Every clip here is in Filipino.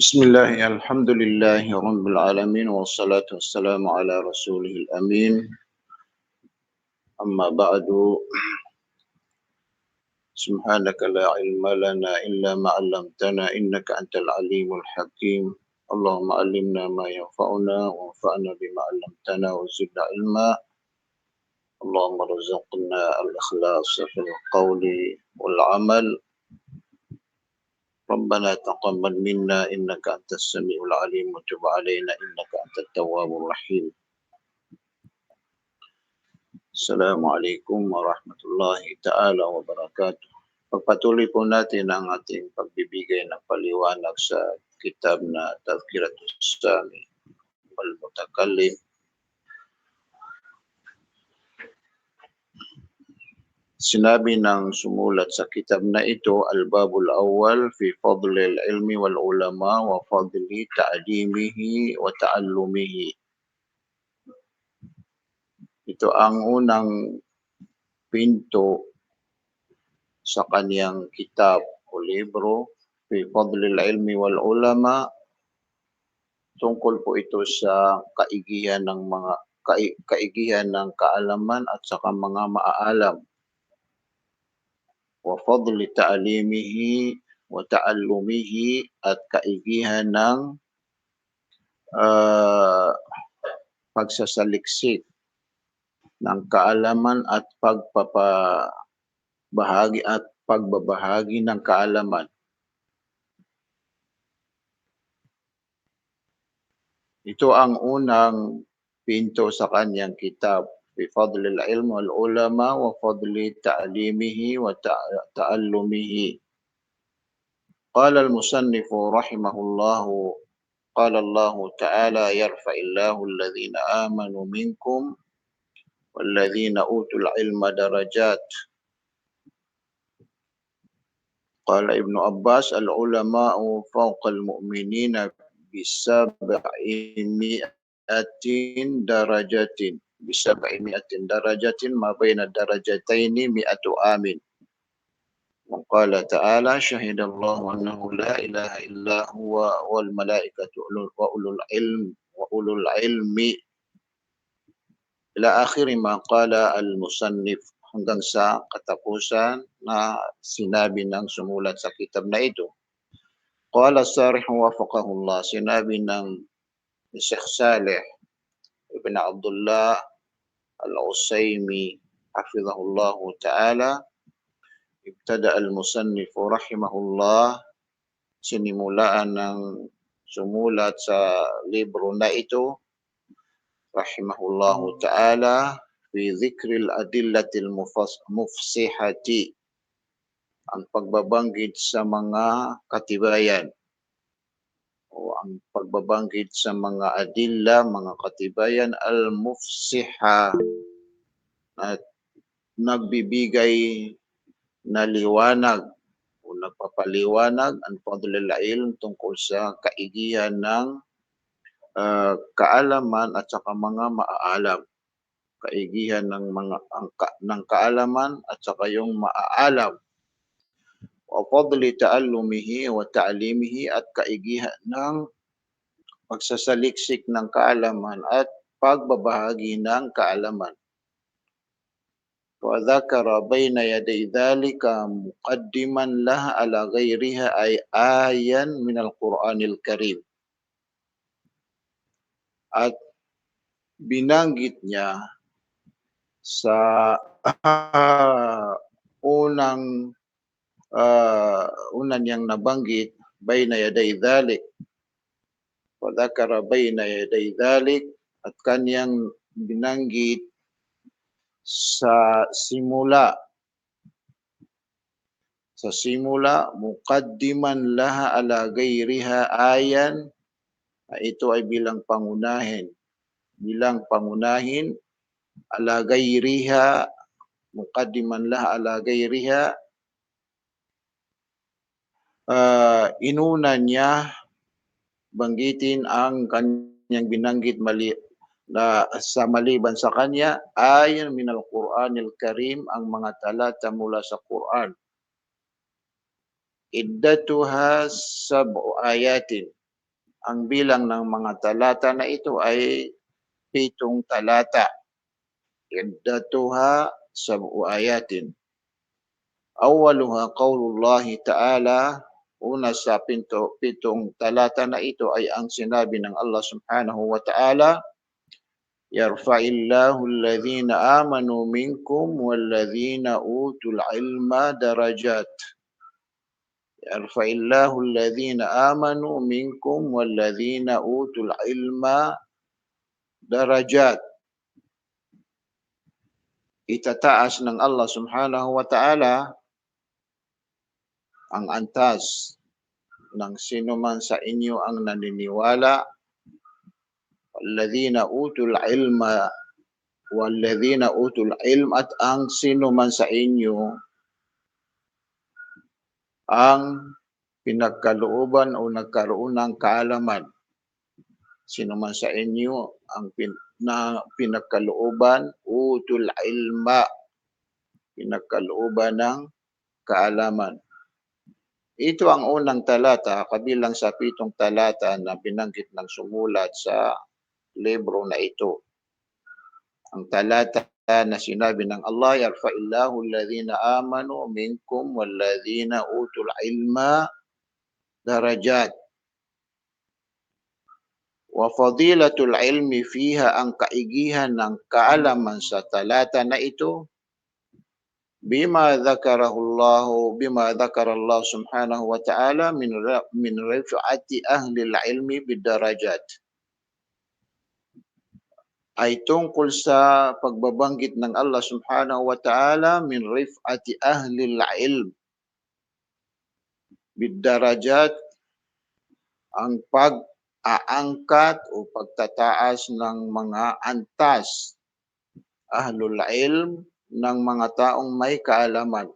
Bismillah, alhamdulillahi rabbil alamin wassalatu wassalamu ala rasulihil amin. Amma ba'du. Subhanaka la ilma lana illa ma 'allamtana innaka antal alimul hakim. Allahumma allimna ma yanfa'una wanfa'na bima 'allamtana wa zidna ilma. Allahumma rzuqna al-ikhlas fil qawli wal 'amal. ربنا تقبل منا إنك أنت السميع العليم وتب علينا إنك أنت التواب الرحيم. Assalamualaikum warahmatullahi ta'ala wabarakatuh. Pagpatuloy po natin ang ating pagbibigay ng paliwanag sa kitab na Tadhkiratus Sami wal Mutakallim. Sinabi ng sumulat sa kitab na ito, Al-Babul Awwal fi Fadlil Ilmi wal Ulama wa Fadli Ta'limihi wa Ta'allumihi. Ito ang unang pinto sa kaniyang kitab o libro, fi Fadlil Ilmi wal Ulama. Tungkol po ito sa kaigihan ng mga kaigihan ng kaalaman at saka mga maaalam. Wa fadli ta'limihi wa ta'allumihi at kaigihan ng pagsasaliksik ng kaalaman at pagbabahagi ng kaalaman. Ito ang unang pinto sa kanyang kitab, fi fadlil ilm wal ulama wa fadli ta'limihi wa ta'allumihi. Qala al-musannifu rahimahullahu, qala Allah ta'ala yarfa'illahu alladhina amanu minkum walladhina utul ilma darajat. Qala Ibnu Abbas, al-ulama'u fawqa al-mu'minina bisab'imi'atin darajatin ma baina darajataini mi'atu amin. Wa qala ta'ala syahidallahu annahu la ilaha illa huwa wal malaikatu wa ulul ilmi ila akhir ma qala al-musannif, hanggang sa katapusan na sinabi ng sumulat sa kitab na ito. Qala Sarih wafaqahullah, sinabi ng Sheikh Saleh Ibn Abdullah Al-Usaymi hafizahullahu ta'ala, ibtada al-musannif rahimahullah, sinimulaan ng sumulat sa libro na ito rahimahullahu ta'ala fi dhikril adillatil mufsihati, ang pagbabanggit sa mga katibayan o ang pagbabanggit sa mga adilla, mga katibayan al-mufsiha, at nagbibigay na liwanag o nagpapaliwanag ang fadlul ilm tungkol sa kaigihan ng kaalaman at saka mga maaalam. Kaigihan ng kaalaman at saka yung maaalam. Wa fadli ta'allumihi wa ta'limihi, at kaigihan ng pagsasaliksik ng kaalaman at pagbabahagi ng kaalaman. Wa dhakara baina yaday dhalika muqaddiman laha ala ghairiha ay ayan min al-Qur'anil Karim. At binanggit niya sa unang niyang nabanggit, bayna yaday dhalik, wa dhakara bayna yaday dhalik, at kanyang binanggit sa simula muqaddiman laha ala ghairiha ayan, ito ay bilang pangunahin ala ghairiha, muqaddiman laha ala ghairiha, inuna niya banggitin ang kanyang binanggit sa maliban sa kanya, ayan min al-Qur'anil Karim, ang mga talata mula sa Quran. Iddatuha sab'u ayatin, Ang bilang ng mga talata na ito ay 7 talata. Iddatuha sab'u ayatin. Awwaluha qaulullahi ta'ala, una sa 7 talata na ito ay ang sinabi ng Allah Subhanahu wa Ta'ala, Yarfa'illahu alladhina amanu minkum walladhina utul ilma darajat. Yarfa'illahu alladhina amanu minkum walladhina utul ilma darajat. Itataas ng Allah Subhanahu wa Ta'ala ang antas ng sino man sa inyo ang naniniwala, walladhina utul ilm at ang sino man sa inyo ang pinagkalooban o nagkaroon ng kaalaman. Sino man sa inyo ang pinagkalooban, utul ilma, pinagkalooban ng kaalaman. Ito ang unang talata, kabilang sa 7 talata na binanggit ng sumulat sa libro na ito. Ang talata na sinabi ng Allah, Yarfa'illahu alladhina amanu minkum walladhina utul ilma darajat. Wa fadilatul ilmi fiha, ang kaigihan ng kaalaman sa talata na ito, bima dzakara Allah subhanahu wa ta'ala min rif'ati ahli ilmi bidarajat, ay tungkol sa pagbabanggit ng Allah Subhanahu wa Ta'ala min rif'ati ahli ilm bidarajat, ang pag-aangkat o pagtataas ng mga antas, ahlul ilm, ng mga taong may kaalaman.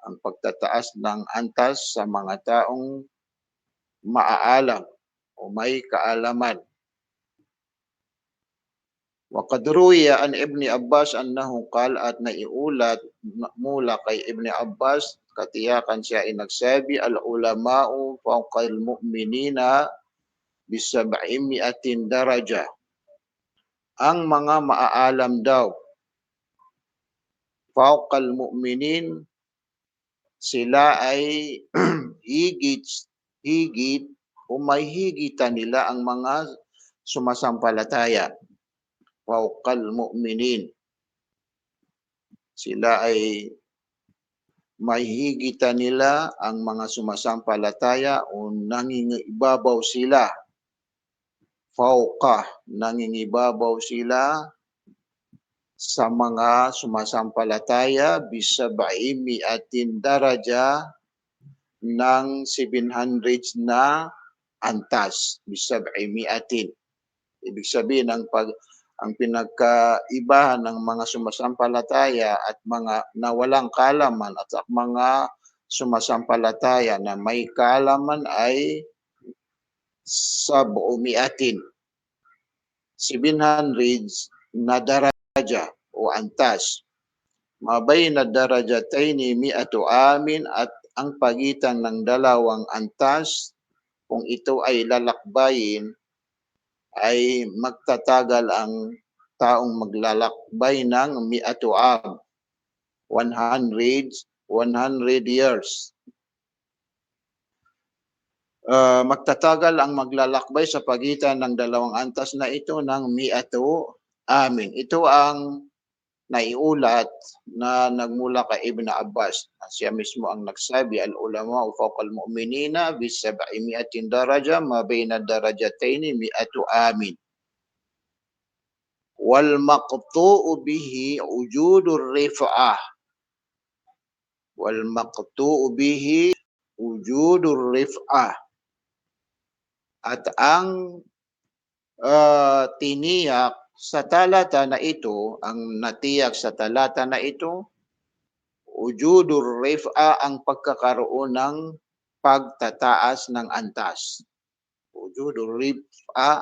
Ang pagtataas ng antas sa mga taong maaalam o may kaalaman. Waqad ruwiya an Ibni Abbas annahu qala, at naiulat mula kay Ibni Abbas, katiyakan siya ay nagsabi, al-ulama'u fawqal mu'minina bi-700 daraja. Ang mga maaalam daw, fawqal mu'minin, sila ay higit o may higitan nila ang mga sumasampalataya. Fawqal mu'minin, sila ay may higitan nila ang mga sumasampalataya o nangingibabaw sila. Fawqa, nangingibabaw sila sa mga sumasampalataya bi-700 daraja, ng 700 na antas. Bi-700. Ibig sabihin ang pinagkaibahan ng mga sumasampalataya at mga nawalang kaalaman at mga sumasampalataya na may kaalaman ay 700 na daraja o antas. Mabayna darajataini mi'atu amin, at ang pagitan ng dalawang antas, kung ito ay lalakbayin, ay magtatagal ang taong maglalakbay ng mi'atu am, 100 years. Magtatagal ang maglalakbay sa pagitan ng dalawang antas na ito ng mi'atu amin. Ito ang naiulat na nagmula kay Ibn Abbas. Siya mismo ang nagsabi, al-ulama fawqal mu'minina bi-700 daraja ma bayna darajataini mi'atu amin. Wal maqtu'u bihi wujudur rif'ah. Wal maqtu'u bihi wujudur rif'ah. At ang tiniyak sa talata na ito, ang natiyak sa talata na ito, wujudur rif'a, ang pagkakaroon ng pagtataas ng antas. Wujudur rif'a,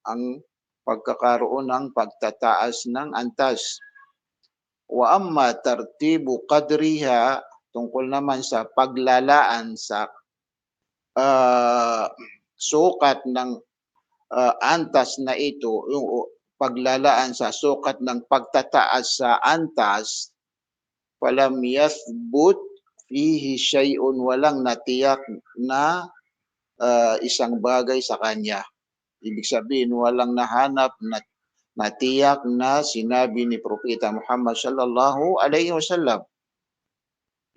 ang pagkakaroon ng pagtataas ng antas. Wa amma tartibu qadriha, tungkol naman sa paglalaan sa sukat ng antas na ito, yung paglalaan sa sukat ng pagtataas sa antas, falam yathbut fihi shay'un, walang natiyak na isang bagay sa kanya. Ibig sabihin, walang nahanap na natiyak na sinabi ni Propeta Muhammad sallallahu alaihi wasallam.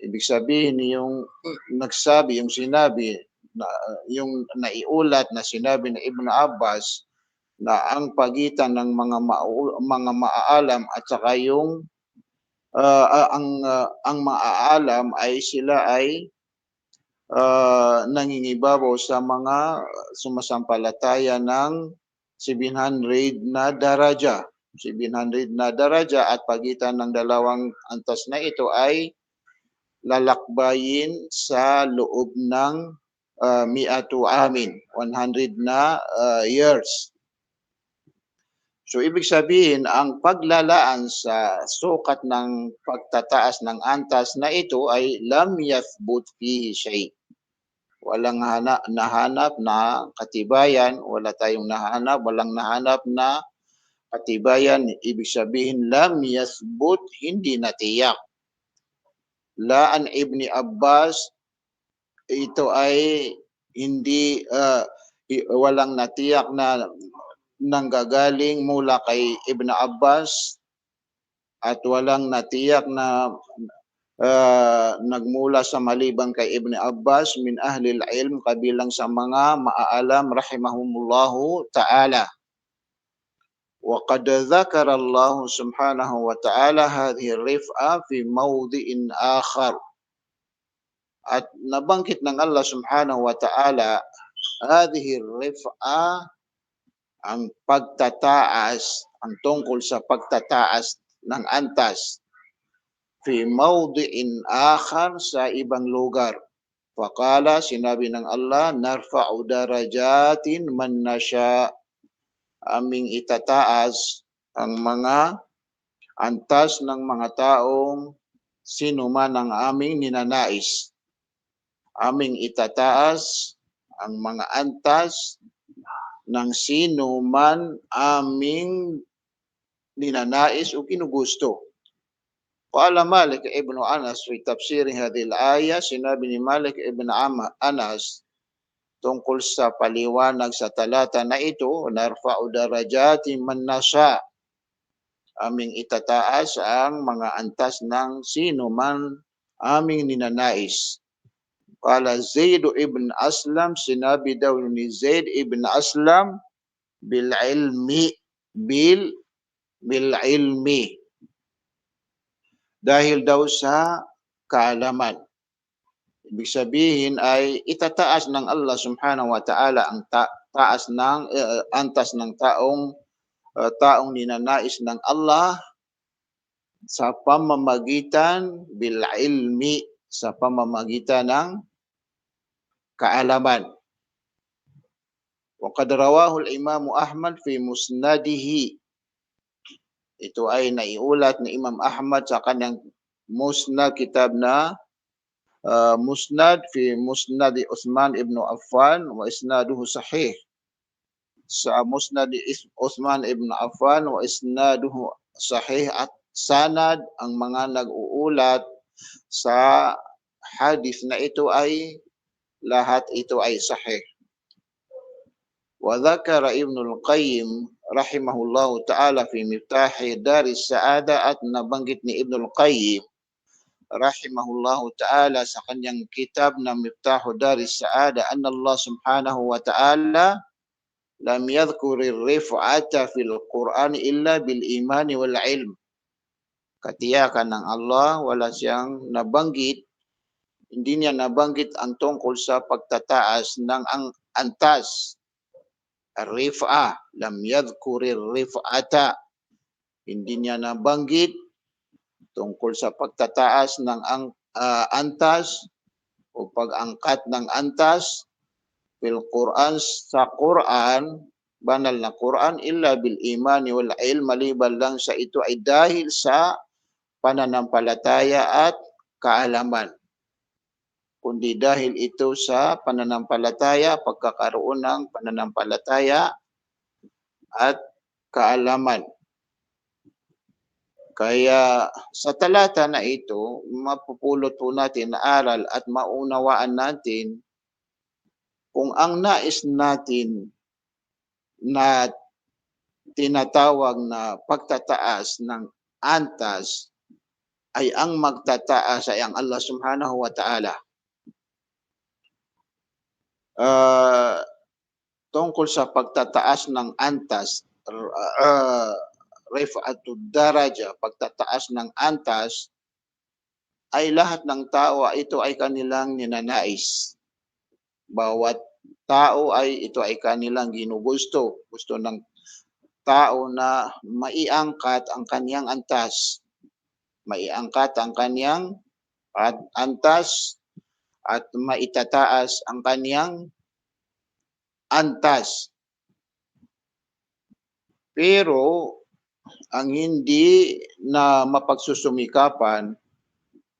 Ibig sabihin, yung nagsabi, yung sinabi, na, yung naiulat na sinabi ng Ibn Abbas na ang pagitan ng mga maaalam at saka yung ang maaalam ay sila ay nangingibabaw sa mga sumasampalataya ng 700 na daraja. 700 na daraja at pagitan ng dalawang antas na ito ay lalakbayin sa loob ng mi'atu amin, 100 na years. So ibig sabihin, ang paglalaan sa sukat ng pagtataas ng antas na ito ay lam yathbut fihi shay. Walang nahanap na katibayan, walang nahanap na katibayan. Ibig sabihin, lam yathbut, hindi natiyak. La an Ibni Abbas, ito ay hindi walang natiyak na nanggagaling mula kay Ibn Abbas at walang natiyak na nagmula sa maliban kay Ibn Abbas min ahlil ilm, kabilang sa mga maaalam rahimahumullahu ta'ala. Wa qad dzakara Allah subhanahu wa ta'ala hadhihi rif'a fi mawdi'in akhar. At nabanggit ng Allah subhanahu wa ta'ala hadhihi rif'a, ang pagtataas, ang tungkol sa pagtataas ng antas, fi mawdi'in akhar, sa ibang lugar. Faqala, sinabi ng Allah, narfa'u darajatin man nasha, aming itataas ang mga antas ng mga taong sino man ang aming ninanais. Aming itataas ang mga antas ng sino man aming ninanais o kinugusto. Qala Malik ibn Anas fi tafsir hadhihi al-aya, sinabi ni Malik ibn Anas tungkol sa paliwanag sa talata na ito, narfa'u darajati man nasha, aming itataas ang mga antas ng sino man aming ninanais. Qala Zaid ibn Aslam, sinabi daw ni Zaid ibn Aslam, bil ilmi, dahil daw sa kaalaman. Ibig sabihin ay itataas ng Allah subhanahu wa ta'ala ang taas ng antas ng taong ninanais ng Allah sa pamamagitan bil ilmi, sa pamamagitan ng kaalaman. Wa qad rawahu al-Imam Ahmad fi musnadihi. Ito ay naiulat ni Imam Ahmad sa kanyang musnad, kitab na musnad fi musnad Uthman ibn Affan wa isnaduhu sahih. Sa musnad Uthman ibn Affan wa isnaduhu sahih, at sanad, ang mga nag-uulat sa hadith na ito ay lahat ito ay sahih. Wa dzakara Ibnul Qayyim rahimahullahu ta'ala fi Miftahi Daris Sa'ada, at nabanggit ni Ibnul Qayyim rahimahullahu ta'ala sa kanyang kitab na Miftahu Daris Sa'ada, anna Allah subhanahu wa ta'ala lam yadhkurir rif'ata fil Qur'an illa bil imani wal ilm. Katiyakan ng Allah, wala siyang nabanggit, hindi niya nabanggit ang tungkol sa pagtataas ng ang antas. Rif'a, lam yadhkurir rif'ata, hindi niya nabanggit tungkol sa pagtataas ng antas o pag-angkat ng antas fil Quran, sa Quran, banal na Quran, illa bil imani wal ilm, maliban lang sa ito ay dahil sa pananampalataya at kaalaman. kundi dahil ito sa pananampalataya, pagkakaroon ng pananampalataya at kaalaman. Kaya sa talata na ito, mapupulot po natin na aral at maunawaan natin kung ang nais natin na tinatawag na pagtataas ng antas ay ang magtataas ay ang Allah Subhanahu wa Ta'ala. Tungkol sa pagtataas ng antas, rif'atud daraja, pagtataas ng antas, ay lahat ng tao ito ay kanilang ninanais. Bawat tao ay ito ay kanilang ginugusto. Gusto ng tao na maiangkat ang kaniyang antas. Maiangkat ang kaniyang antas at maitataas ang kaniyang antas. Pero ang hindi na mapagsusumikapan,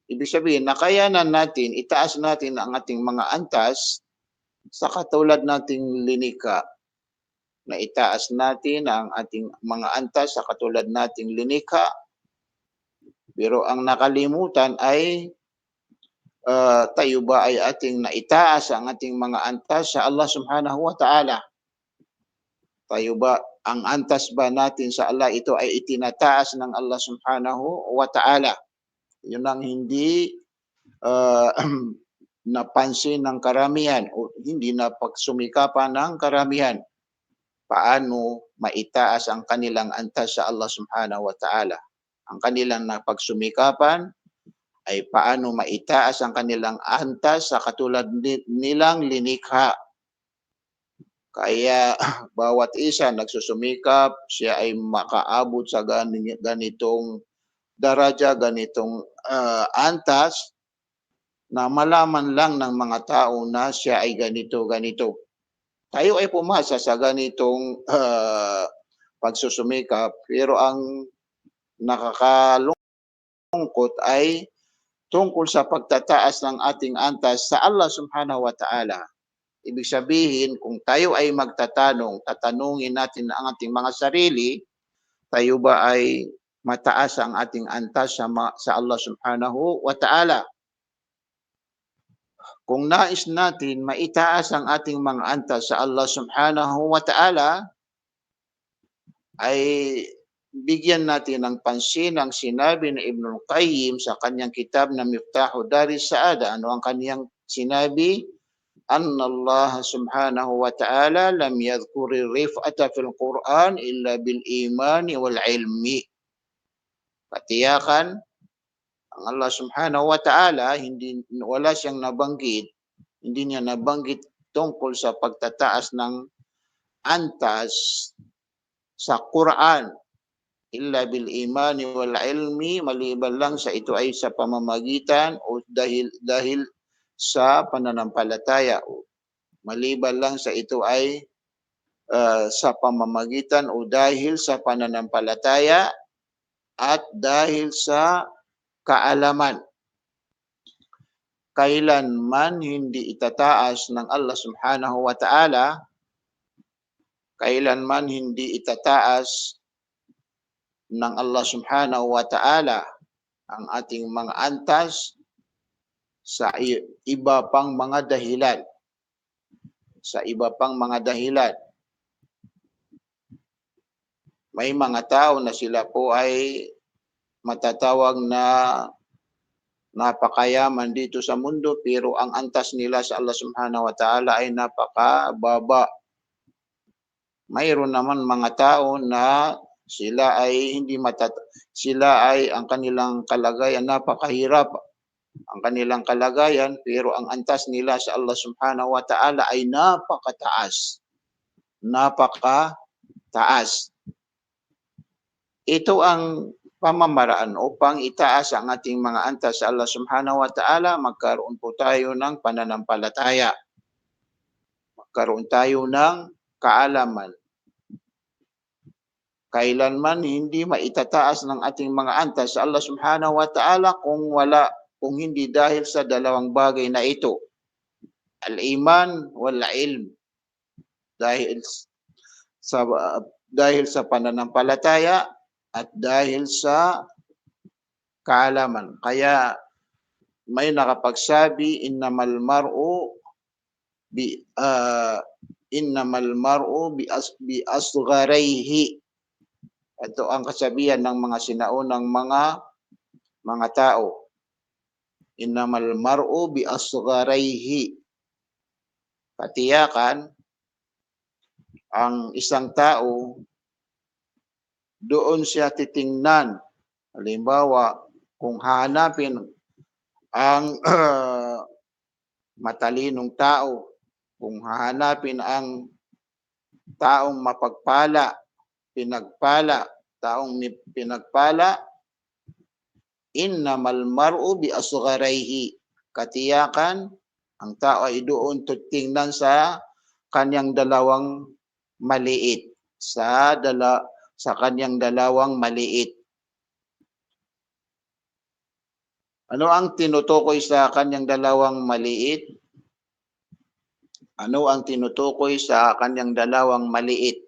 ibig sabihin nakayanan natin, itaas natin ang ating mga antas sa katulad nating linika. Na itaas natin ang ating mga antas sa katulad nating linika. Pero ang nakalimutan ay tayo ba ay ating naitaas ang ating mga antas sa Allah Subhanahu wa Ta'ala? Tayo ba, ang antas ba natin sa Allah ito ay itinataas ng Allah Subhanahu wa Ta'ala? Yun ang hindi napansin ng karamihan o hindi na pagsumikapan ng karamihan. Paano maitaas ang kanilang antas sa Allah Subhanahu wa Ta'ala? Ang kanilang napagsumikapan ay paano maitaas ang kanilang antas sa katulad nilang linikha. Kaya bawat isa nagsusumikap, siya ay makaabot sa ganitong daraja, ganitong antas, na malaman lang ng mga tao na siya ay ganito. Tayo ay pumasa sa ganitong pagsusumikap, pero ang nakakalungkot ay tungkol sa pagtataas ng ating antas sa Allah Subhanahu wa Ta'ala. Ibig sabihin, kung tayo ay tatanungin natin ang ating mga sarili, tayo ba ay mataas ang ating antas sa Allah Subhanahu wa Ta'ala? Kung nais natin maitaas ang ating mga antas sa Allah Subhanahu wa Ta'ala, ay bigyan natin ng pansin ang sinabi ni Ibnul Qayyim sa kanyang kitab na Miftahu Daris Saada. Ano ang kanyang sinabi? Anna Allah Subhanahu wa Ta'ala lam yadhkuri rif'ata fil Quran illa bil imani wal ilmi. Katiyakan, ang Allah Subhanahu wa Ta'ala wala siyang nabanggit, hindi niya nabanggit tungkol sa pagtataas ng antas sa Quran illa bil imani wal ilmi, maliban lang sa ito ay sa pamamagitan o dahil sa pananampalataya, o maliban lang sa ito ay sa pamamagitan o dahil sa pananampalataya at dahil sa kaalaman. Kailanman hindi itataas ng Allah Subhanahu wa Ta'ala, kailanman hindi itataas ng Allah Subhanahu wa Ta'ala ang ating mga antas sa iba pang mga dahilan. Sa iba pang mga dahilan. May mga tao na sila po ay matatawag na napakayaman dito sa mundo, pero ang antas nila sa Allah Subhanahu wa Ta'ala ay napakababa. Mayroon naman mga tao na sila ay sila ay ang kanilang kalagayan napakahirap. Ang kanilang kalagayan, pero ang antas nila sa Allah Subhanahu wa Ta'ala ay napakataas. Napakataas. Ito ang pamamaraan upang itaas ang ating mga antas sa Allah Subhanahu wa Ta'ala. Magkaroon po tayo ng pananampalataya. Magkaroon tayo ng kaalaman. Kailanman hindi maitataas ng ating mga antas sa Allah Subhanahu wa Ta'ala kung wala kung hindi dahil sa dalawang bagay na ito, al-iman wal ilm, dahil sa dahil sa pananampalataya at dahil sa kaalaman. Kaya may nakapagsabi, bi innamal mar'u bi asgharaihi. Ito ang kasabihan ng mga sinaunang mga tao. Innamal mar'u bi asgharaihi. Katiyakan, ang isang tao, doon siya titingnan. Halimbawa, kung hahanapin ang matalinong tao, kung hahanapin ang taong mapagpala, pinagpala, taong pinagpala, innamal mar'u bi asgharaihi. Katiyakan, ang tao ay doon titingnan sa kanyang dalawang maliit, sa kanyang dalawang maliit. Ano ang tinutukoy sa kanyang dalawang maliit? Ano ang tinutukoy sa kanyang dalawang maliit?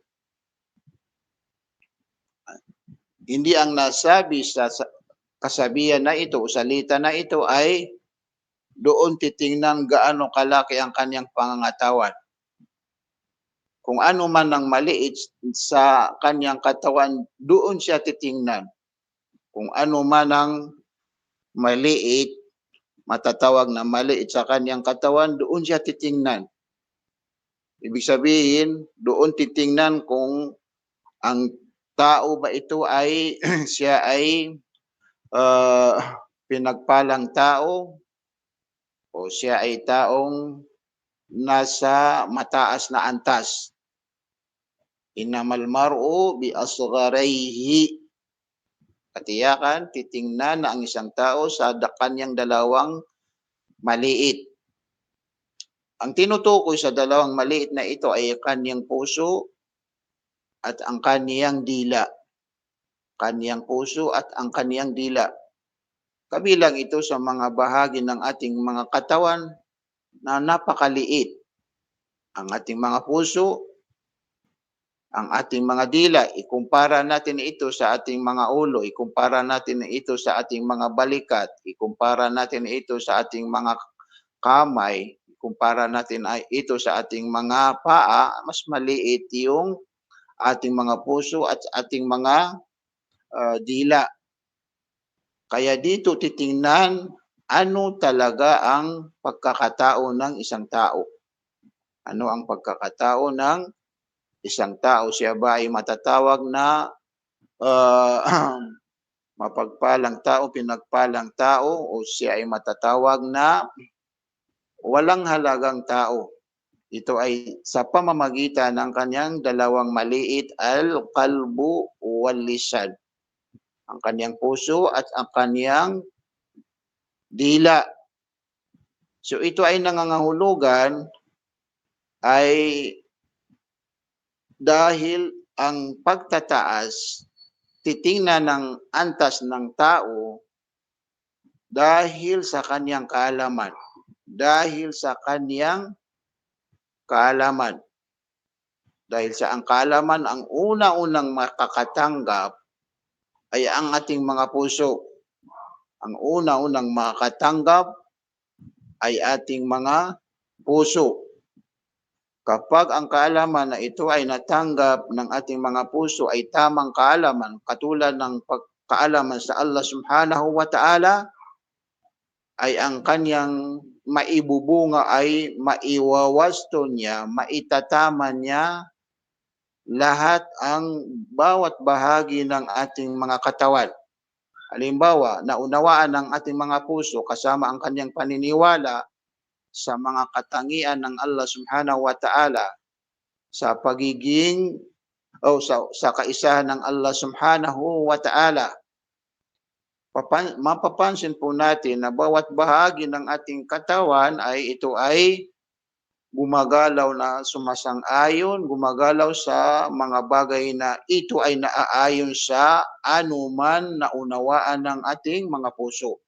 Hindi ang nasabi sa kasabihan na ito o salita na ito ay doon titingnan gaano kalaki ang kanyang pangangatawan. Kung ano man ang maliit sa kanyang katawan, doon siya titingnan. Kung ano man ang maliit, matatawag na maliit sa kanyang katawan, doon siya titingnan. Ibig sabihin, doon titingnan kung ang tao ba ito ay siya ay pinagpalang tao o siya ay taong nasa mataas na antas. Innamal mar'u bi asgharaihi. Katiyakan, titingnan na ang isang tao sa kanyang dalawang maliit. Ang tinutukoy sa dalawang maliit na ito ay kanyang puso at ang kaniyang dila. Kaniyang puso at ang kaniyang dila. Kabilang ito sa mga bahagi ng ating mga katawan na napakaliit. Ang ating mga puso, ang ating mga dila, ikumpara natin ito sa ating mga ulo, ikumpara natin ito sa ating mga balikat, ikumpara natin ito sa ating mga kamay, ikumpara natin ito sa ating mga paa, mas maliit yung ating mga puso at ating mga dila. Kaya dito titingnan ano talaga ang pagkakatao ng isang tao. Ano ang pagkakatao ng isang tao? Siya ba ay matatawag na mapagpalang tao, pinagpalang tao, o siya ay matatawag na walang halagang tao? Ito ay sa pamamagitan ng kanyang dalawang maliit, al-qalbu wal lisan. Ang kanyang puso at ang kanyang dila. So ito ay nangangahulugan ay dahil ang pagtataas, titingnan ng antas ng tao dahil sa kanyang kaalaman. Dahil sa kanyang kaalaman. Dahil sa ang kaalaman, ang una-unang makakatanggap ay ang ating mga puso. Ang una-unang makakatanggap ay ating mga puso. Kapag ang kaalaman na ito ay natanggap ng ating mga puso ay tamang kaalaman, katulad ng pagkaalaman sa Allah subhanahu wa ta'ala, ay ang kanyang maibubunga ay maiwawasto niya, maitatama niya lahat ang bawat bahagi ng ating mga katawan. Halimbawa, naunawaan ng ating mga puso kasama ang kanyang paniniwala sa mga katangian ng Allah subhanahu wa ta'ala, sa pagiging o sa kaisahan ng Allah subhanahu wa ta'ala. Mapapansin po natin na bawat bahagi ng ating katawan ay ito ay gumagalaw na sumasang-ayon, gumagalaw sa mga bagay na ito ay naaayon sa anuman na unawaan ng ating mga puso.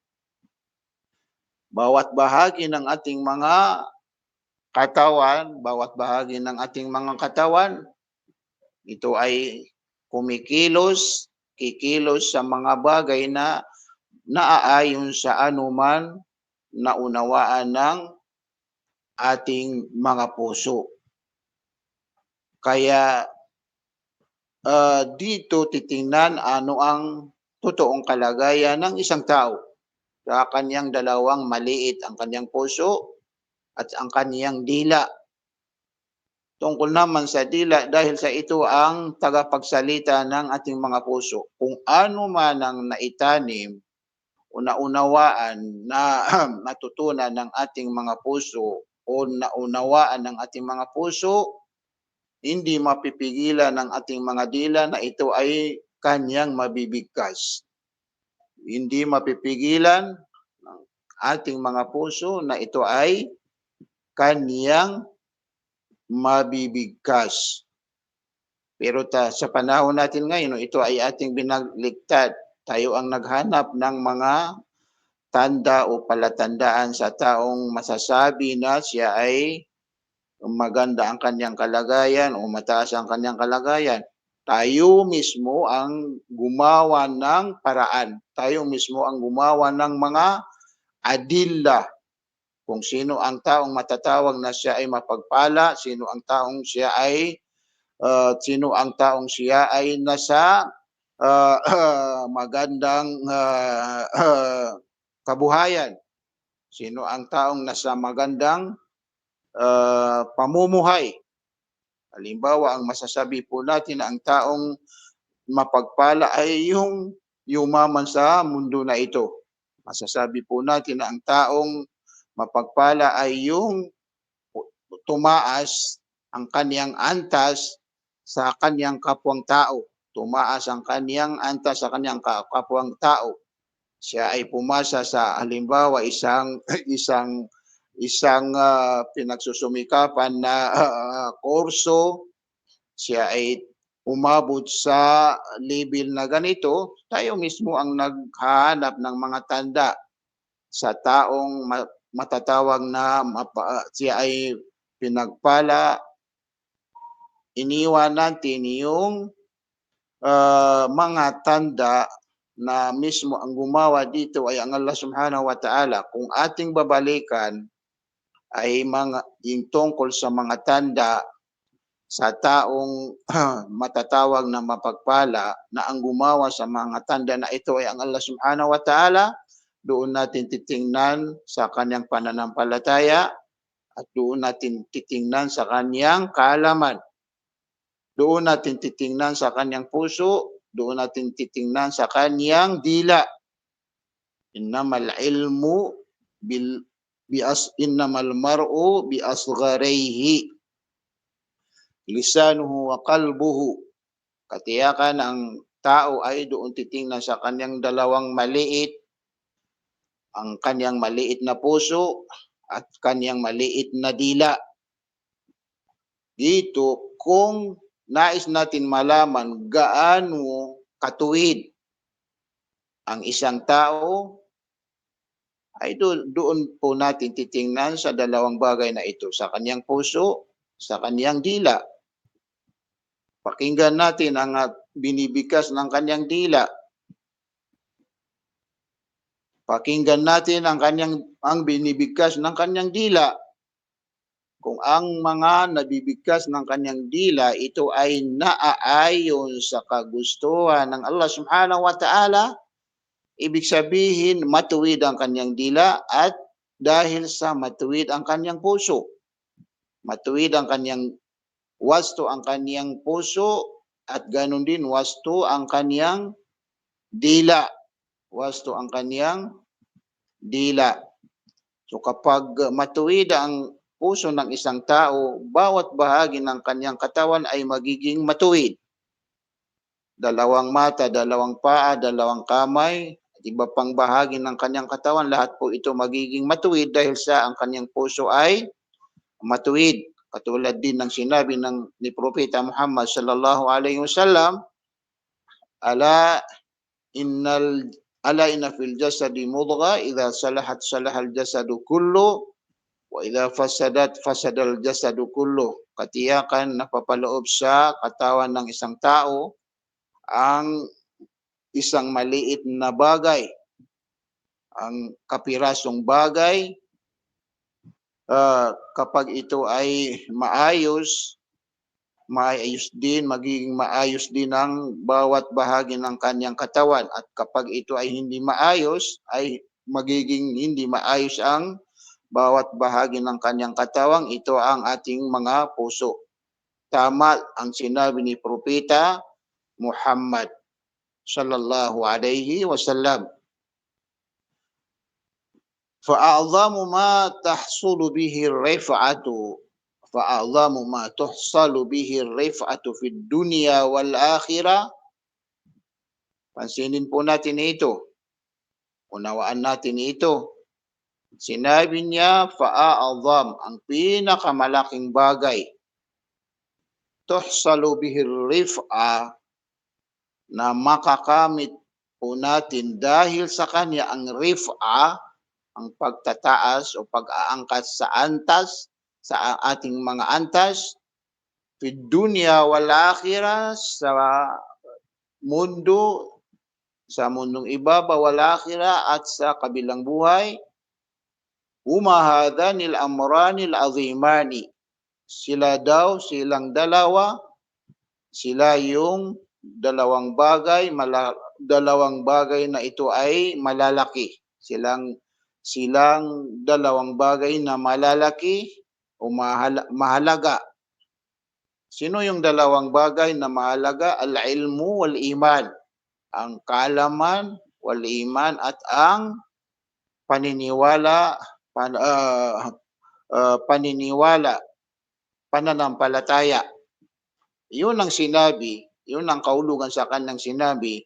Bawat bahagi ng ating mga katawan, bawat bahagi ng ating mga katawan, ito ay kumikilos, kikilos sa mga bagay na naaayon sa anuman na unawaan ng ating mga puso. Kaya dito titingnan ano ang totoong kalagayan ng isang tao sa kaniyang dalawang maliit ang kaniyang puso at ang kaniyang dila. Tungkol naman sa dila dahil sa ito ang tagapagsalita ng ating mga puso. Kung ano man ang naitanim o naunawaan na natutunan ng ating mga puso o naunawaan ng ating mga puso, hindi mapipigilan ng ating mga dila na ito ay kanyang mabibigkas. Hindi mapipigilan ng ating mga puso na ito ay kaniyang mabibigkas. Pero sa panahon natin ngayon, ito ay ating binagligtad. Tayo ang naghanap ng mga tanda o palatandaan sa taong masasabi na siya ay maganda ang kanyang kalagayan o mataas ang kanyang kalagayan. Tayo mismo ang gumawa ng paraan. Tayo mismo ang gumawa ng mga adilla kung sino ang taong matatawag na siya ay mapagpala, sino ang taong siya ay nasa magandang kabuhayan, sino ang taong nasa magandang pamumuhay. Halimbawa, ang masasabi po natin na ang taong mapagpala ay yung yumaman sa mundo na ito. Masasabi po natin na ang taong mapagpala ay yung tumaas ang kaniyang antas sa kaniyang kapwang tao. Tumaas ang kaniyang antas sa kaniyang kapwang tao. Siya ay pumasa sa halimbawa isang pinagsusumikapan na kurso, siya ay umabot sa level na ganito, tayo mismo ang naghahanap ng mga tanda sa taong matatawag na siya ay pinagpala. Iniwan natin yung mga tanda na mismo ang gumawa dito ay ang Allah Subhanahu wa Ta'ala. Kung ating babalikan ay yung tungkol sa mga tanda sa taong matatawag na mapagpala na ang gumawa sa mga tanda na ito ay ang Allah Subhanahu wa Ta'ala, doon natin titingnan sa kanyang pananampalataya at doon natin titingnan sa kanyang kaalaman. Doon natin titingnan sa kanyang puso, doon natin titingnan sa kanyang dila. Innamal ilmu innamal mar'u bi asgharihi lisanuhu wa qalbuhu. Katiyakan ang tao ay doon titingnan sa kanyang dalawang maliit, ang kanyang maliit na puso at kanyang maliit na dila. Dito, kung nais natin malaman gaano katuwid ang isang tao, ay doon po natin titingnan sa dalawang bagay na ito, sa kanyang puso, sa kanyang dila. Pakinggan natin ang binibigkas ng kanyang dila. Pakinggan natin ang binibigkas ng kanyang dila. Kung ang mga nabibigkas ng kanyang dila, ito ay naaayon sa kagustuhan ng Allah Subhanahu wa Ta'ala, ibig sabihin matuwid ang kanyang dila at dahil sa matuwid ang kanyang puso. Matuwid ang kanyang wasto ang kanyang puso at ganun din wasto ang kanyang dila. Wasto ang kanyang dila. So kapag matuwid ang puso ng isang tao, bawat bahagi ng kanyang katawan ay magiging matuwid. Dalawang mata, dalawang paa, dalawang kamay, at iba pang bahagi ng kanyang katawan, lahat po ito magiging matuwid dahil sa ang kanyang puso ay matuwid. Katulad din ng sinabi ni Propeta Muhammad sallallahu alaihi wasallam, ala innal ala inna fil jasadi mudghah idza salahat salahal jasadu kullu wa idza fasadat fasadal jasadu kullu. Katiyakan napapaloob sa katawan ng isang tao ang isang maliit na bagay, ang kapirasong bagay, kapag ito ay maayos din, magiging maayos din ang bawat bahagi ng kanyang katawan. At kapag ito ay hindi maayos, ay magiging hindi maayos ang bawat bahagi ng kanyang katawan. Ito ang ating mga puso. Tama ang sinabi ni Propeta Muhammad sallallahu alaihi wasallam. Fa'a'zamu ma tahsulu bihi rif'atu fa'a'zamu ma tuhsalu bihi rif'atu fid dunya wal akhirah. Pansinin po natin ito. Unawaan natin ito. Sinabi niya, fa'a'zam, ang pinakamalaking bagay. Tuhsalu bihi rif'a, na makakamit po natin dahil sa kanya ang rif'a, ang pagtataas o pag-aangkat sa antas, sa ating mga antas, fid dunya wal akhirah, sa mundo, sa mundong ibabaw wal akhirah, at sa kabilang buhay. Hadanil amranil azimani, silang dalawa, sila yung dalawang bagay na ito ay malalaki. Silang dalawang bagay na malalaki o mahalaga. Sino yung dalawang bagay na mahalaga? Al-ilmu wal-iman. Ang kaalaman, wal-iman, at ang paniniwala, pananampalataya. Yun ang sinabi, yun ang kaulugan sa kanyang sinabi,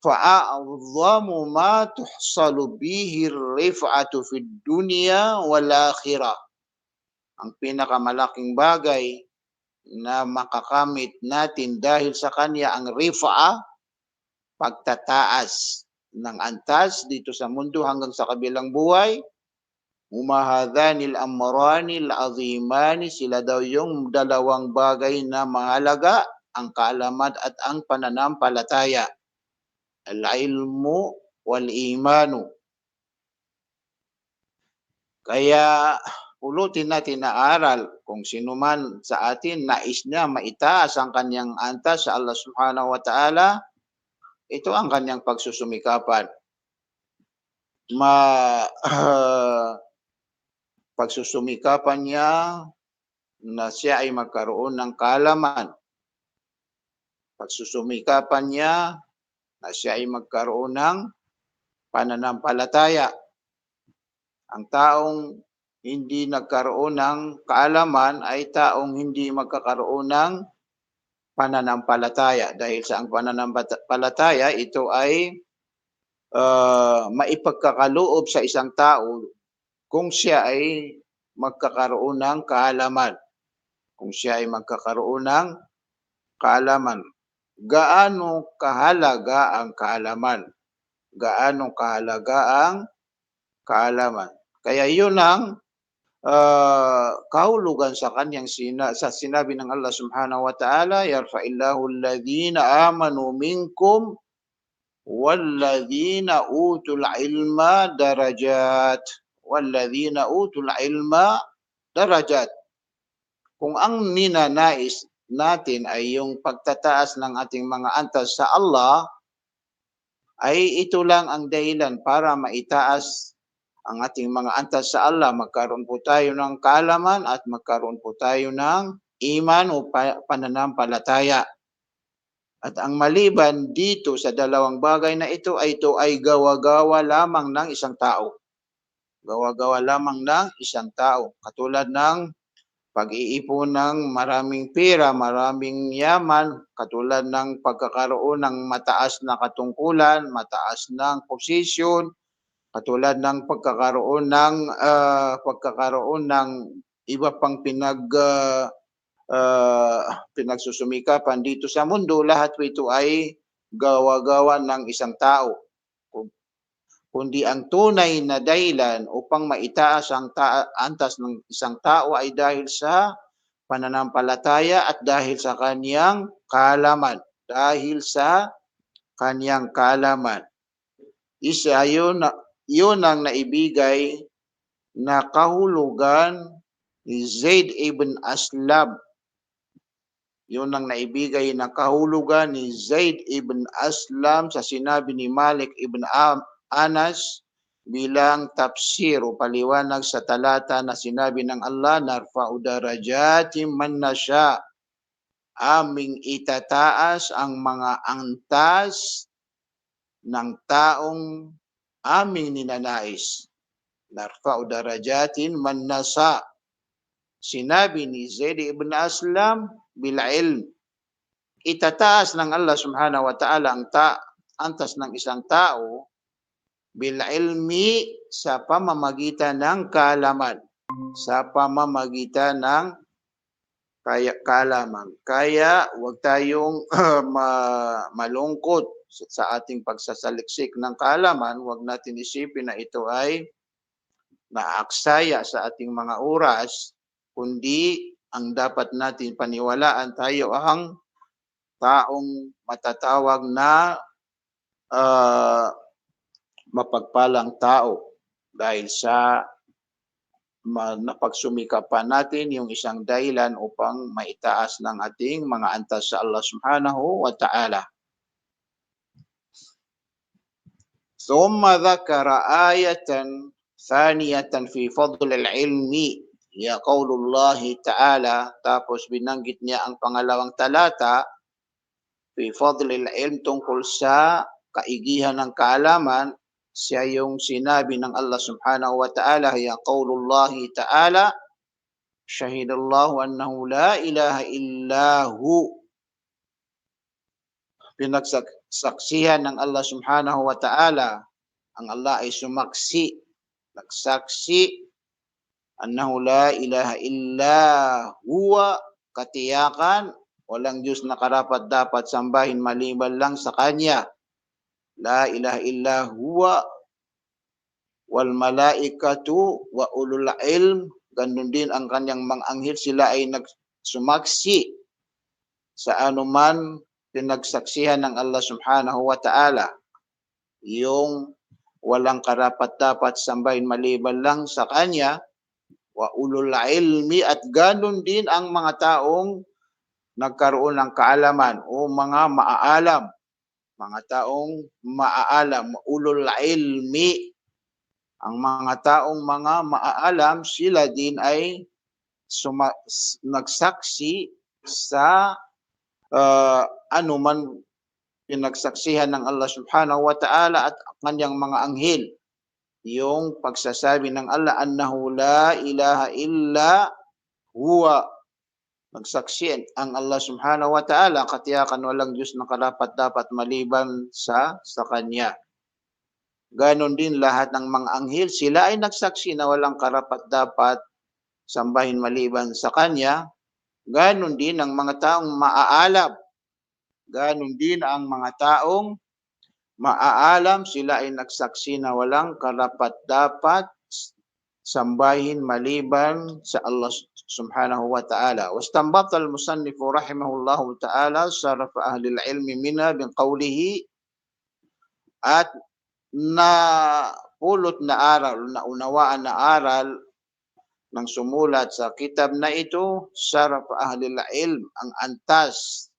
fa'a'zamu ma tuhsalu bihi rif'atu fid dunya wal akhirah. Ang pinakamalaking bagay na makakamit natin dahil sa kanya ang rif'a, pagtataas ng antas dito sa mundo hanggang sa kabilang buhay. Hadanil amranil azimani, sila daw yung dalawang bagay na mahalaga, ang kaalaman at ang pananampalataya. Al-ilmu wal-imanu. Kaya ulutin natin na aral, kung sino man sa atin nais niya maitaas ang kanyang antas sa Allah subhanahu wa ta'ala, ito ang kanyang pagsusumikapan. Pagsusumikapan niya na siya ay magkaroon ng kaalaman. Pagsusumikapan niya na siya ay magkaroon ng pananampalataya. Ang taong hindi nagkaroon ng kaalaman ay taong hindi magkakaroon ng pananampalataya. Dahil sa ang pananampalataya, ito ay maipagkakaloob sa isang tao kung siya ay magkakaroon ng kaalaman. Kung siya ay magkakaroon ng kaalaman. Gaano kahalaga ang kaalaman? Gaano kahalaga ang kaalaman? Kaya yun ang kahulugan sa kanyang sa sinabi ng Allah subhanahu wa ta'ala, yarfa'illahu alladhina amanu minkum walladhina utul ilma darajat. Walladhina utul ilma darajat. Kung ang ninanais natin ay yung pagtataas ng ating mga antas sa Allah, ay ito lang ang dahilan para maitaas ang ating mga antas sa Allah. Magkaroon po tayo ng kaalaman at magkaroon po tayo ng iman o pananampalataya. At ang maliban dito sa dalawang bagay na ito ay gawa-gawa lamang ng isang tao. Gawa-gawa lamang ng isang tao. Katulad ng pag-iipon ng maraming pera, maraming yaman, katulad ng pagkakaroon ng mataas na katungkulan, mataas ng posisyon, katulad ng pagkakaroon ng iba pang pinagsusumikapan dito sa mundo. Lahat ito ay gawa-gawa ng isang tao. kundi ang tunay na dahilan upang maitaas ang antas ng isang tao ay dahil sa pananampalataya at dahil sa kaniyang kaalaman. Dahil sa kaniyang kaalaman. Isa yun ang naibigay na kahulugan ni Zaid ibn Aslam. Yun ang naibigay na kahulugan ni Zaid ibn Aslam sa sinabi ni Malik ibn Anas bilang tafsir o paliwanag sa talata na sinabi ng Allah, narfa'u darajatin man nasya. Aming itataas ang mga antas ng taong aming ninanais. Narfa'u darajatin man nasa. Sinabi ni Zaid ibn Aslam bil ilm. Itataas ng Allah subhanahu wa ta'ala ang antas ng isang tao bil ilmi sa pamamagitan ng kaalaman. Sa pamamagitan ng kaalaman. Kaya huwag tayong malungkot sa ating pagsasaliksik ng kaalaman. Huwag natin isipin na ito ay naaksaya sa ating mga oras, kundi ang dapat natin paniwalaan, tayo ang taong matatawag na mapagpalang tao dahil sa napagsumikapan natin yung isang dahilan upang maitaas ng ating mga antas sa Allah subhanahu wa ta'ala. Thumma dhakara ayatan thaniyatan fi fadl al-ilmi, ya qaulullahi ta'ala, tapos binanggit niya ang pangalawang talata fi fadl al-ilm, tungkol sa kaigihan ng kaalaman. Siya yung sinabi ng Allah subhanahu wa ta'ala, ya qaulullahi ta'ala, syahidallahu annahu la ilaha illahu. Pinagsaksihan ng Allah subhanahu wa ta'ala, ang Allah ay sumaksi, nagsaksi, annahu la ilaha illa huwa, katiyakan, walang Diyos na karapat dapat sambahin maliban lang sa Kanya. La ilaha illa huwa wal malaikatu wa ulul ilm, ganun din ang kanyang mga anghel, sila ay nagsumaksi sa anuman pinagsaksihan ng Allah subhanahu wa ta'ala, yung walang karapat dapat sambahin maliban lang sa Kanya, wa ulul ilmi, at ganun din ang mga taong nagkaroon ng kaalaman o mga maaalam, mga taong maaalam, ulul ilmi. Ang mga taong mga maaalam, sila din ay nagsaksi sa anuman pinagsaksihan ng Allah subhanahu wa ta'ala at kanyang mga anghel. Yung pagsasabi ng Allah, annahu la ilaha illa huwa. Nagsaksi ang Allah subhanahu wa ta'ala, katiyakan walang Diyos na karapat dapat maliban sa Kanya. Ganon din lahat ng mga anghel, sila ay nagsaksi na walang karapat dapat sambahin maliban sa Kanya. Ganon din ang mga taong maaalam. Ganon din ang mga taong maaalam, sila ay nagsaksi na walang karapat dapat sambahin maliban sa Allah subhanahu wa ta'ala. Wastanbata al-musannif rahimahullahu ta'ala saraf ahli al-ilmi minha bin qawlihi, at na pulot na aral, na unawaan na aral ng sumulat sa kitab na ito, saraf ahli al-ilm, ang antas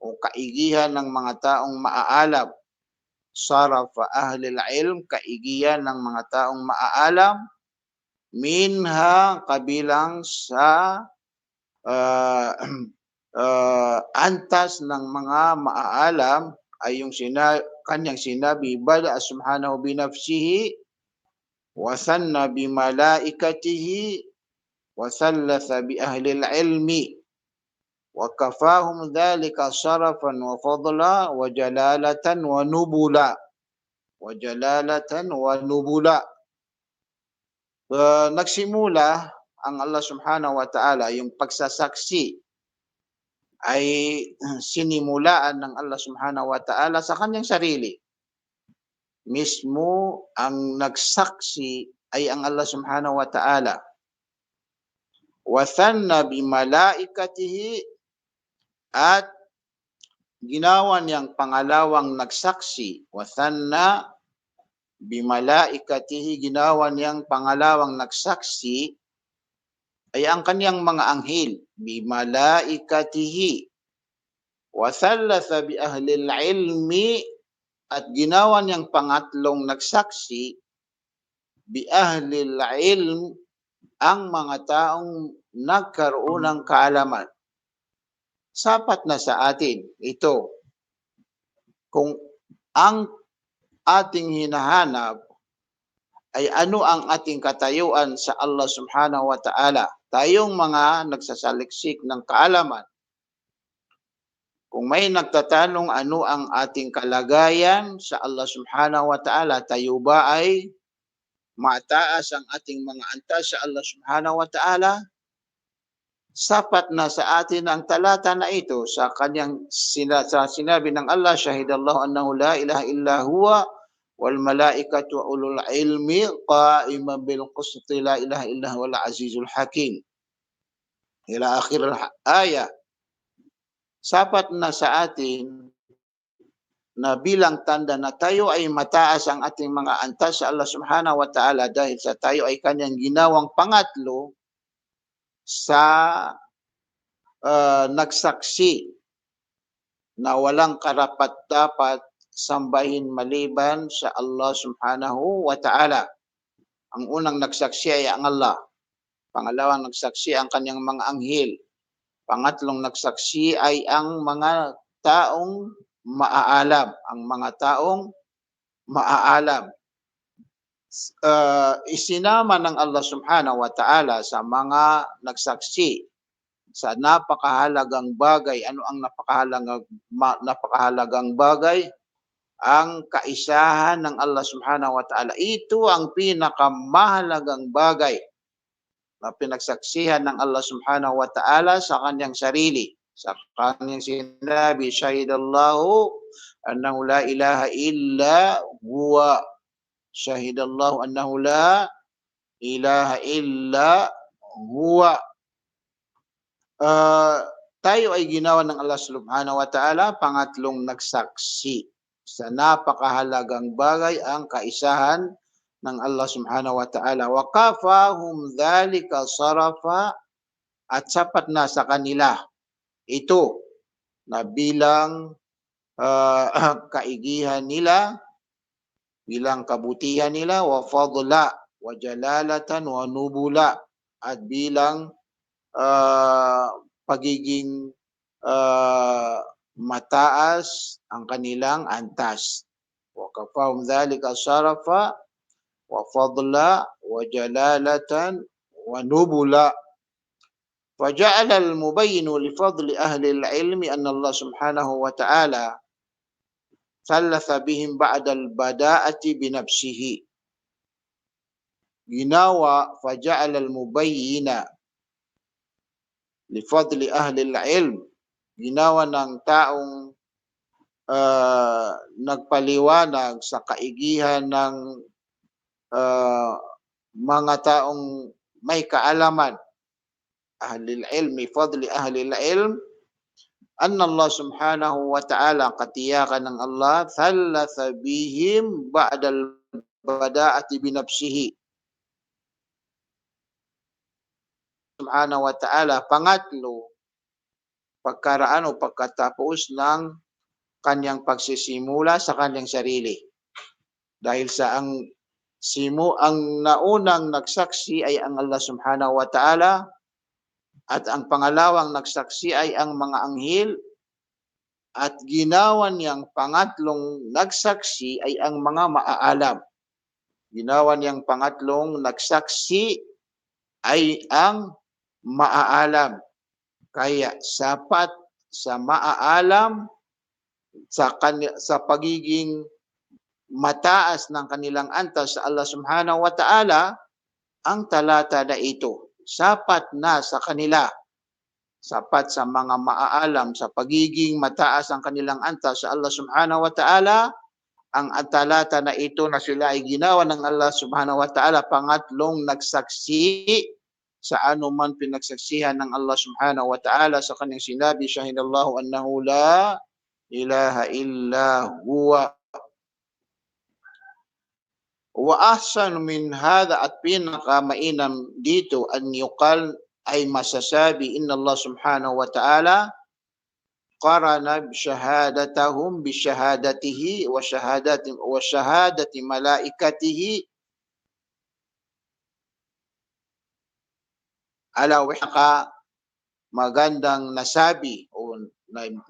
o kaigihan ng mga taong maaalam. Saraf ahli al-ilm, kaigihan ng mga taong maaalam, minha, kabilang sa antas ng mga maaalam ay yung kanyang sinabi, bada subhanahu binafsihi wa sanna bi malaikatihi wa sallatha bi ahli al-ilmi wa kafahum dhalika sharafan wa fadla wa jalalatan wa nubula. Wa jalalatan wa nubula. Nagsimula ang Allah subhanahu wa ta'ala, yung pagsasaksi ay sinimulaan ng Allah subhanahu wa ta'ala sa kanyang sarili. mismo ang nagsaksi ay ang Allah Subhanahu wa Ta'ala. Wa thanna bi malaikatihi, at ginawa niyang pangalawang nagsaksi. Wa thanna bi malaikatihi, ginawa niyang pangalawang nagsaksi ay ang kaniyang mga anghel. Bi malaikatihi. Wa thalatha bi ahli ilmi, at ginawa niyang pangatlong nagsaksi bi ahli ilm, ang mga taong nagkaroon ng kaalaman. Sapat na sa atin ito. Kung ang ating hinahanap ay ano ang ating katayuan sa Allah Subhanahu wa Ta'ala, tayong mga nagsasaliksik ng kaalaman, kung may nagtatanong ano ang ating kalagayan sa Allah Subhanahu wa Ta'ala, tayo ba ay mataas ang ating mga antas sa Allah Subhanahu wa Ta'ala? Sapat na sa atin ang talata na ito sa kanyang sa sinabi ng Allah, syahidallahu annahu la ilaha illa huwa wal malaikatu wa ulul ilmi qa'iman bil qisti la ilaha illa huwal azizul hakim. Ila akhir ayat. Sapat na sa atin na bilang tanda na tayo ay mataas ang ating mga antas sa Allah Subhanahu wa Ta'ala dahil sa tayo ay kanyang ginawang pangatlo sa nagsaksi na walang karapat-dapat sambahin maliban sa Allah Subhanahu wa Ta'ala. Ang unang nagsaksi ay ang Allah. Pangalawang nagsaksi ang kanyang mga anghel. Pangatlong nagsaksi ay ang mga taong maaalam. Ang mga taong maaalam. Isinama ng Allah Subhanahu wa Ta'ala sa mga nagsaksi sa napakahalagang bagay. Ano ang napakahalagang bagay? Ang kaisahan ng Allah Subhanahu wa Ta'ala. Ito ang pinakamahalagang bagay na pinagsaksihan ng Allah Subhanahu wa Ta'ala sa kanyang sarili. Sa kanyang sinabi, syahidallahu annahu la ilaha illa huwa. Syahidallahu annahu la ilaha illa huwa. Tayo ay ginawa ng Allah Subhanahu wa Ta'ala pangatlong nagsaksi sa napakahalagang bagay, ang kaisahan ng Allah Subhanahu wa Ta'ala. Wa kafahum dhalika sarafa, at sapat na sa kanila ito na bilang kaigihan nila, bilang kabutihan nila, wa fadla wa jalalatan wa nubula, at bilang pagiging mataas ang kanilang antas. Wa kafahum dhalika sarafa wa fadla wa jalalatan wa nubula. Faja'ala al-mubayyinu li fadli ahli al-ilmi anna Allah Subhanahu wa Ta'ala thalatha bihim ba'da al-bada'ati bi nafsihi. Ginawa faja'ala al-mubayyina li fadli ahli al-ilm, ginawa ng taong nagpaliwanag sa kaigihan ng mga taong may kaalaman, ahli ilmi, fadli ahli ilm, anna Allah Subhanahu wa Ta'ala, katiyakan ng Allah, thalatha bihim ba'dal bada'ati binafsihi. Subhanahu wa Ta'ala, pangatlo, pagkaraan o pagkatapos ng kanyang pagsisimula sa kanyang sarili. Dahil sa ang naunang nagsaksi ay ang Allah Subhanahu wa Ta'ala, at ang pangalawang nagsaksi ay ang mga anghel, at ginawa niyang pangatlong nagsaksi ay ang mga maaalam. Ginawa niyang pangatlong nagsaksi ay ang maaalam. Kaya sapat sa maaalam sa pagiging mataas ng kanilang antas sa Allah Subhanahu wa Ta'ala, ang talata na ito. Sapat na sa kanila. Sapat sa mga maaalam sa pagiging mataas ang kanilang antas sa Allah Subhanahu wa Ta'ala, ang talata na ito na sila ay ginawa ng Allah subhanahu wa ta'ala. Pangatlong, nagsaksi sa anuman pinagsaksihan ng Allah subhanahu wa ta'ala sa kanyang sinabi, syahidallahu annahu la ilaha illa huwa. Wa ahsan min hadha, at pinakamainam dito, an yuqal ay masasabi, inna Allah subhanahu wa ta'ala qarana shahadatahum bi syahadatihi wa syahadati malaikatihi ala wahka. Magandang nasabi o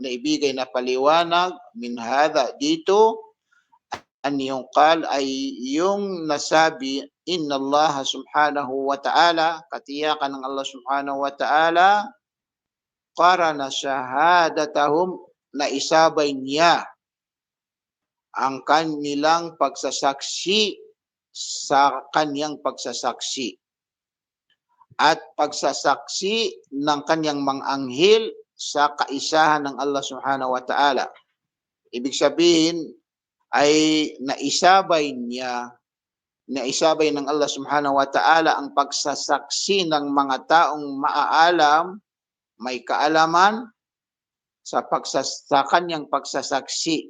naibigay na paliwanag min hadha dito, an yuqal ay yung nasabi, inna Allah subhanahu wa ta'ala, katiyakan ng Allah subhanahu wa ta'ala, qarana syahadatahum, na isabay niya ang kanilang pagsasaksi sa kanyang pagsasaksi at pagsasaksi ng kanyang mga anghel sa kaisahan ng Allah subhanahu wa ta'ala. Ibig sabihin ay naisabay ng Allah subhanahu wa ta'ala ang pagsasaksi ng mga taong maaalam, may kaalaman sa kanyang pagsasaksi,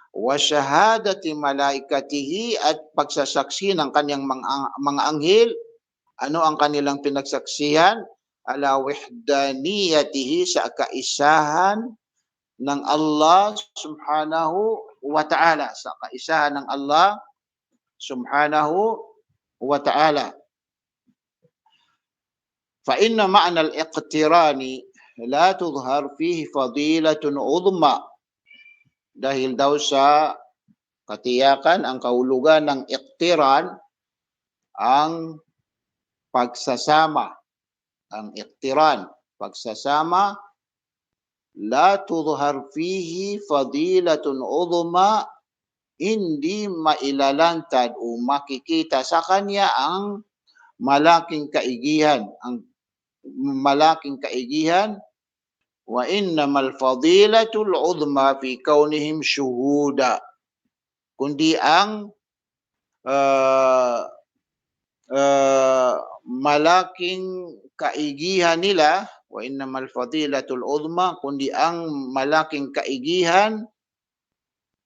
wa syahadati malaikatihi, at pagsasaksi ng kanyang mga anghel. Ano ang kanilang pinagsaksihan? Ala wahdaniyatihi, sa kaisahan ng Allah subhanahu wa ta'ala, sa kaisahan ng Allah subhanahu wa ta'ala. Fa inna ma'na al-iqtirani la tudhar fihi fadilatun udma, dahil daw sa katiyakan, ang kahulugan ng iqtiran, ang pagsasama, ang iqtiran, pagsasama, la tudhar fihi fadilatun udma, hindi mailalantad o makikita sa kanya ang malaking kaigihan, wa innamal fadilatul udma fi kaunihim syuhuda, kundi ang malaking kaigihan nila, wa innamal fadilatul udma, kundi ang malaking kaigihan,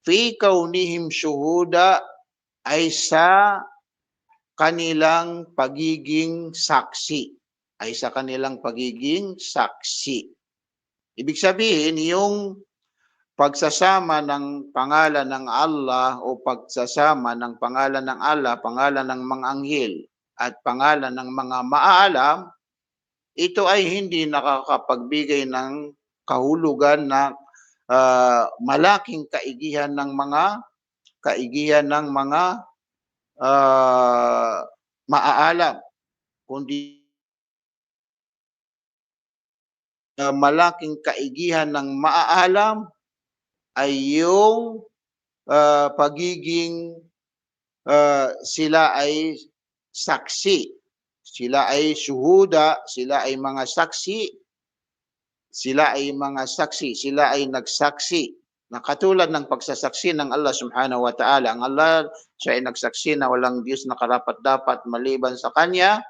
fi kaunihim syuhuda, ay sa kanilang pagiging saksi, Ibig sabihin, yung pagsasama ng pangalan ng Allah o pagsasama ng pangalan ng Allah, pangalan ng mga anghel at pangalan ng mga maaalam, ito ay hindi nakakapagbigay ng kahulugan na malaking kaigihan ng mga maaalam, kundi malaking kaigihan ng maaalam ay yung pagiging sila ay saksi, sila ay syuhuda, sila ay nagsaksi, na katulad ng pagsasaksi ng Allah subhanahu wa ta'ala. Ang Allah, siya ay nagsaksi na walang Diyos na karapat-dapat maliban sa Kanya.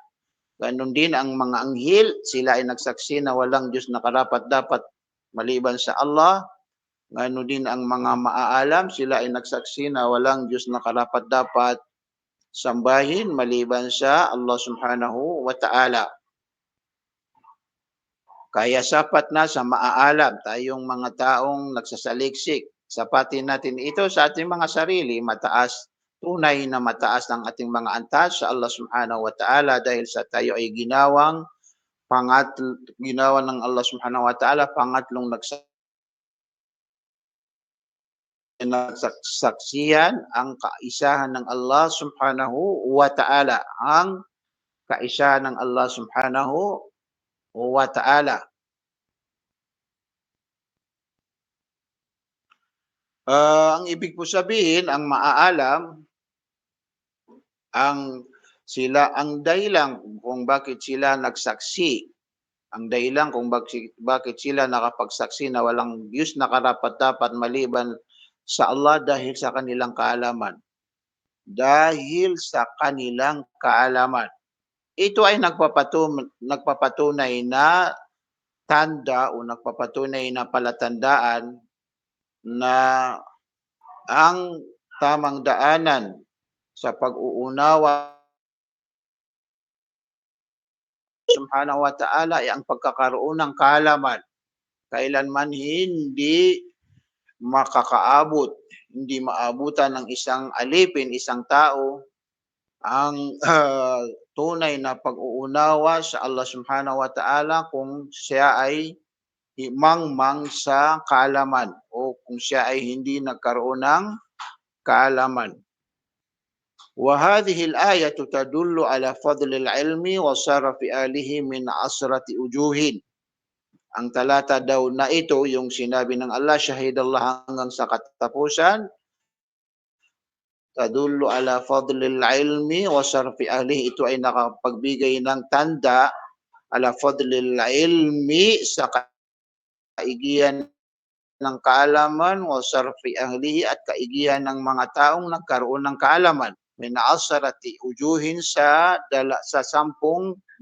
Ganon din ang mga anghel, sila ay nagsaksi na walang Diyos na karapat-dapat maliban sa Allah. Ganon din ang mga maaalam, sila ay nagsaksi na walang Diyos na karapat-dapat sambahin maliban sa Allah subhanahu wa ta'ala. Kaya sapat na sa maaalam, tayong mga taong nagsasaliksik, sapatin natin ito sa ating mga sarili, tunay na mataas ang ating mga antas sa Allah subhanahu wa ta'ala, dahil sa tayo ay ginawa ng Allah subhanahu wa ta'ala pangatlong nagsaksihan, ang kaisahan ng Allah subhanahu wa ta'ala, ang kaisahan ng Allah subhanahu wa ta'ala. Ang ibig po sabihin, ang maaalam, ang dahilan kung bakit sila nagsaksi, ang dahilan kung bakit sila nakapagsaksi na walang Diyos na karapat-dapat maliban sa Allah dahil sa kanilang kaalaman. Dahil sa kanilang kaalaman. Ito ay nagpapatunay na tanda o nagpapatunay na palatandaan na ang tamang daanan sa pag-uunawa Subhanahu wa Ta'ala ay ang pagkakaroon ng kaalaman. Kailanman hindi makakaabot, hindi maabutan ng isang alipin, isang tao ang tunay na pag-uunawa sa Allah Subhanahu wa Ta'ala kung siya ay mangmang sa kaalaman o kung siya ay hindi nagkaroon ng kaalaman. وهذه الآية تدل على فضل العلم وشرف أهله من 10 وجوه. Ang talata daw na ito, yung sinabi ng Allah, syahidallah hanggang sa katapusan, tadullu ala fadlil ilmi wa syarfi ahlihi, ito ay nakapagbigay ng tanda ala fadlil ilmi sa kaigihan ng kaalaman wa syarfi ahlihi at kaigihan ng mga taong nagkaroon ng kaalaman. Min asarati ujuhin sa 10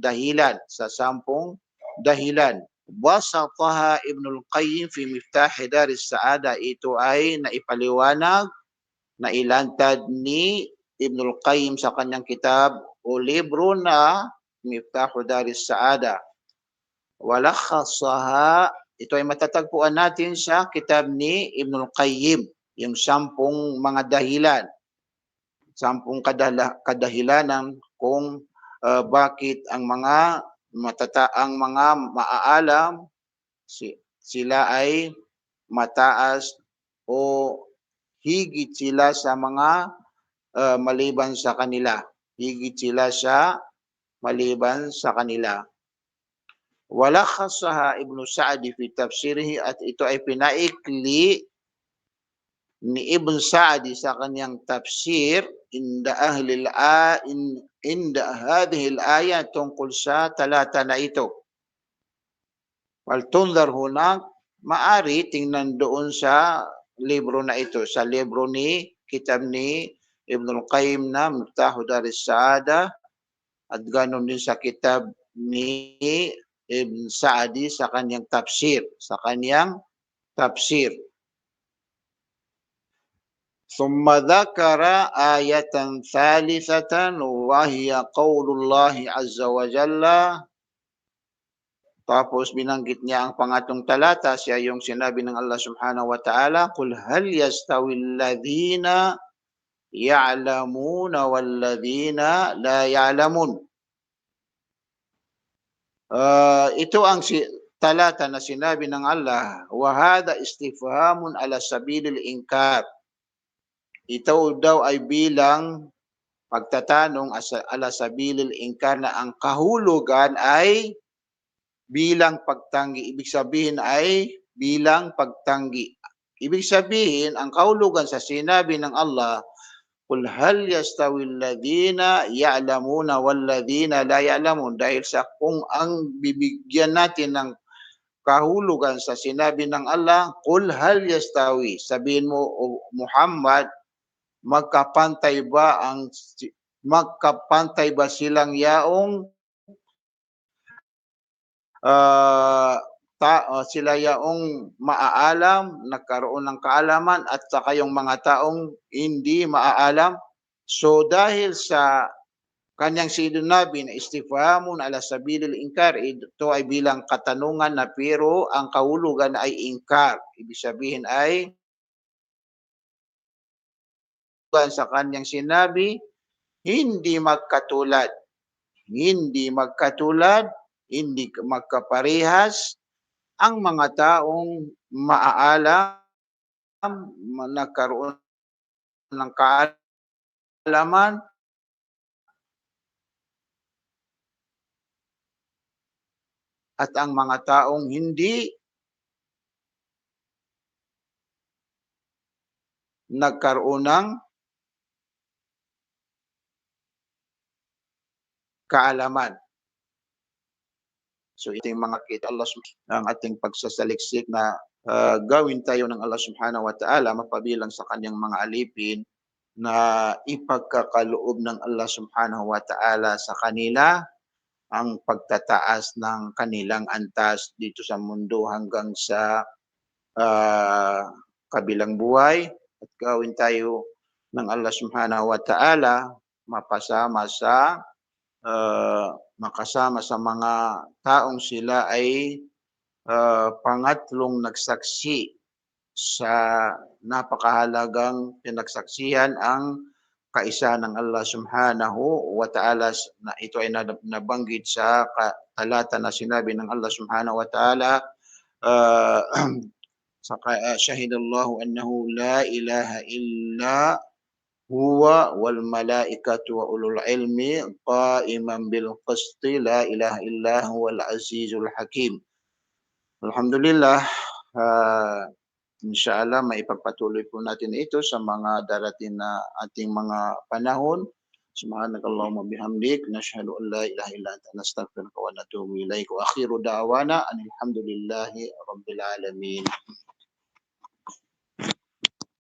dahilan, sa 10 dahilan. Wasataha Ibnul Qayyim fi Miftah Daris Saada, ito ay naipaliwanag, nailantad ni Ibnul Qayyim sa kanyang kitab o libro na Miftah Daris Saada. Walakhasaha, ito ay matatagpuan natin sa kitab ni Ibnul Qayyim, yung 10 mga dahilan. 10 kadahilanan kung bakit ang mga maaalam sila ay mataas o higit sila sa mga maliban sa kanila. Higit sila sa maliban sa kanila. Walakhasaha Ibnu Sa'di fi tafsirihi, at ito ay pinaikli ni Ibn Sa'di sa kanyang tafsir inda hadhihi al-aya, tungkol sa talata na ito. Wal tundar hunak, maari tingnan doon sa libro na ito, sa libro ni kitab ni Ibnul Qayyim na Miftahu Daris Saada, at ganon din sa kitab ni Ibn Sa'di sa kanyang tafsir, ثم ذكر آية ثالثة وهي قول الله عز وجل. Tapos binanggit niya ang pangatong talata, siya yung sinabi ng Allah Subhanahu wa Ta'ala, "Qul hal yastawi alladhina ya'lamuna walladhina la ya'lamun." Ito ang talata na sinabi ng Allah, wa hadha istifhamun ala sabilil inkar. Ito daw ay bilang pagtatanong ala sabilil inkar, na ang kahulugan ay bilang pagtanggi. Ibig sabihin ay bilang pagtanggi. Ibig sabihin, ang kahulugan sa sinabi ng Allah, "Qul hal yastawi alladhina ya'lamuna walladhina la ya'lamun." Dahil sa kung ang bibigyan natin ng kahulugan sa sinabi ng Allah, "Qul hal yastawi." Sabihin mo, o Muhammad, magkapantay ba silang yaong sila yaong maaalam, nagkaroon ng kaalaman, at saka yung mga taong hindi maaalam? So dahil sa kanyang sinabi na istifhamun ala sabilil inkar, ito ay bilang katanungan na pero ang kahulugan ay inkar. Ibig sabihin ay sa kanyang sinabi, hindi magkatulad, hindi magkaparehas ang mga taong maaalam, nagkaroon ng kaalaman, at ang mga taong hindi nagkaroon ng kaalaman. So ito yung mga kita Allah ang ating pagsasaliksik na gawin tayo ng Allah Subhanahu wa Ta'ala, mapabilang sa kanyang mga alipin na ipagkakaloob ng Allah Subhanahu wa Ta'ala sa kanila ang pagtataas ng kanilang antas dito sa mundo hanggang sa kabilang buhay, at gawin tayo ng Allah Subhanahu wa Ta'ala mapasama sa makasama sa mga taong sila ay pangatlong nagsaksi sa napakahalagang pinagsaksihan ang kaisa ng Allah Subhanahu wa Ta'ala, na ito ay nabanggit sa talata na sinabi ng Allah Subhanahu wa Ta'ala, uh, syahidallahu annahu la ilaha illa huwa wal malaikatu wa ulul ilmi qa'iman bil qisti la ilaha illa huwal azizul hakim. Alhamdulillah, ah, inshallah maipagpatuloy po natin ito sa mga darating na ating mga panahon. Subhanakallahumma bihamdik, nashhadu an la ilaha illa anta, nastaghfiruka wa natubu ilaik, wa akhiru da'wana anil hamdulillahi rabbil alamin.